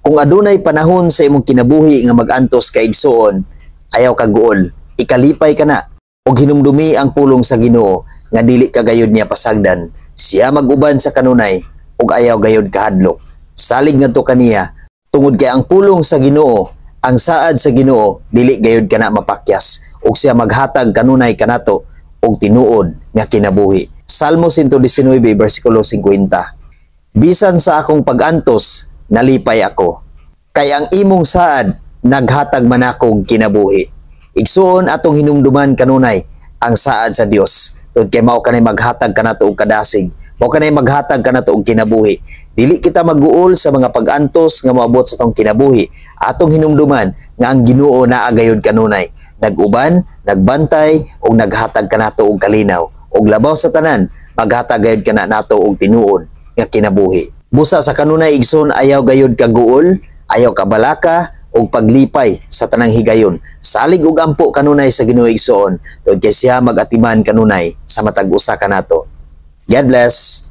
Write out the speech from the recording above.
Kung adunay panahon sa imong kinabuhi nga magantos ka igsuon, ayaw ka guol, ikalipay ka na, og hinumdumi ang pulong sa Ginoo nga dili ka gayud niya pasagdan. Siya maguban sa kanunay ug ayaw gayud kahadlok. Salig ngadto kaniya tungod kay ang pulong sa Ginoo, ang saad sa Ginoo dili gayud kana mapakyas ug siya maghatag kanunay kanato og tinuod nga kinabuhi. Salmo 119 bersikulo 50. Bisan sa akong pagantos nalipay ako, kay ang imong saad naghatag man akong kinabuhi. Igsuon atong hinumduman kanunay ang saad sa Dios. Tungod kay mao kanay maghatag kanato og kadasig, mao kanay maghatag kanato og kinabuhi. Dili kita maguol sa mga pagantos nga moabot sa tong kinabuhi. Atong hinumduman nga ang Ginoo naa gayud kanunay, nag-uban, nagbantay ug naghatag kanato og kalinaw. Og labaw sa tanan, maghatag gayud kana nato og tinuod nga kinabuhi. Busa sa kanunay igsoon, ayaw gayud ka guol, ayaw ka balaka og paglipay sa tanang higayon. Salig ug ampo kanunay sa Ginoo igsoon, tungod kay siya magatiman kanunay sa matag usa kanato. God bless.